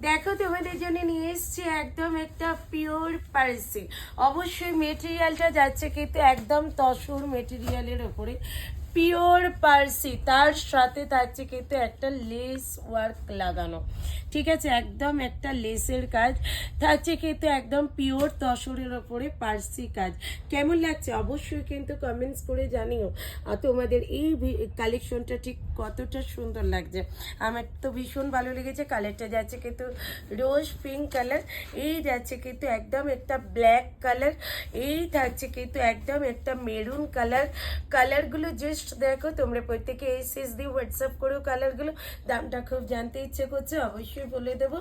দেখো তোমাদের জন্য নিয়ে এসেছি একদম একটা পিওর পার্সি। অবশ্যই মেটেরিয়ালটা যাচ্ছে কিন্তু একদম তসর মেটেরিয়ালের ওপরে পিওর পার্সি, তার সাথে থাকছে কিন্তু একটা লেস ওয়ার্ক লাগানো। ঠিক আছে, একদম একটা লেসের কাজ থাকছে কিন্তু একদম পিওর তসরের ওপরে পার্সি কাজ। কেমন লাগছে অবশ্যই কিন্তু কমেন্টস করে জানিও। আর তোমাদের এই কালেকশনটা ঠিক কতটা সুন্দর লাগছে, আমার তো ভীষণ ভালো লেগেছে। কালারটা যাচ্ছে কিন্তু রোজ পিঙ্ক কালার, এই যাচ্ছে কিন্তু একদম একটা ব্ল্যাক কালার, এই থাকছে কিন্তু একদম একটা মেরুন কালার। কালারগুলো জাস্ট দেখো, তোমরা প্রত্যেকে এই সিস দিয়ে হোয়াটসঅ্যাপ করো কালারগুলো। দামটা খুব জানতে ইচ্ছে করছে, অবশ্যই বলে দেবো।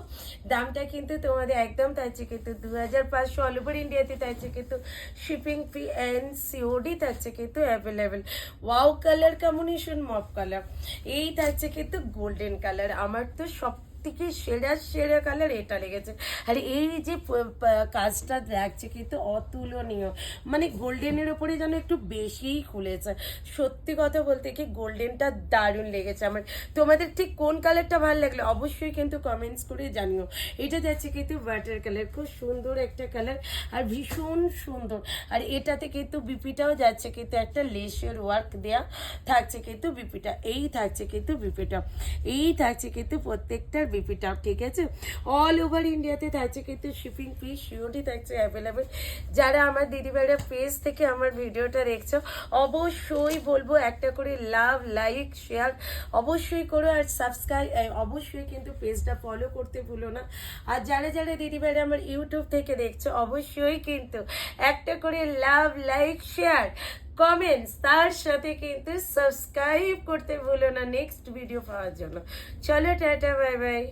দামটা কিন্তু তোমাদের একদম থাকছে কিন্তু 2500 অল ওভার ইন্ডিয়াতে থাকছে কিন্তু শিপিং ফি অ্যান্ড সিওডি থাকছে কিন্তু available. Wow colour combination মফ colour, এই থাকছে কিন্তু গোল্ডেন কালার। আমার তো সব থেকে সেরা সেরা কালার এটা লেগেছে। আর এই যে কাজটা লাগছে কিন্তু অতুলনীয়, মানে গোল্ডেনের ওপরে যেন একটু বেশিই খুলেছে। সত্যি কথা বলতে কি গোল্ডেনটা দারুণ লেগেছে আমার। তোমাদের ঠিক কোন কালারটা ভালো লাগলো অবশ্যই কিন্তু কমেন্টস করে জানিও। এটা যাচ্ছে কিন্তু ওয়াটার কালার, খুব সুন্দর একটা কালার আর ভীষণ সুন্দর। আর এটাতে কিন্তু বিপিটাও যাচ্ছে কিন্তু একটা লেসের ওয়ার্ক দেয়া থাকছে কিন্তু বিপিটা, এই থাকছে কিন্তু বিপিটা, এই থাকছে কিন্তু প্রত্যেকটার বিপিটা। ঠিক আছে, অল ওভার ইন্ডিয়াতে থাকছে কিন্তু শিপিং ফি সিওডি থাকছে অ্যাভেলেবেল। যারা আমার দিদিভাইরা পেজ থেকে আমার ভিডিওটা দেখছো অবশ্যই বলবো একটা করে লাভ লাইক শেয়ার অবশ্যই করো, আর সাবস্ক্রাইব অবশ্যই কিন্তু পেজটা ফলো করতে ভুলো না। আর যারা যারা দিদিভাইরা আমার ইউটিউব থেকে দেখছো অবশ্যই কিন্তু একটা করে লাভ লাইক শেয়ার কমেন্টস, তার সাথে কিন্তু সাবস্ক্রাইব করতে ভুলো না নেক্সট ভিডিও পাওয়ার জন্য। চলো টাটা, বাই বাই।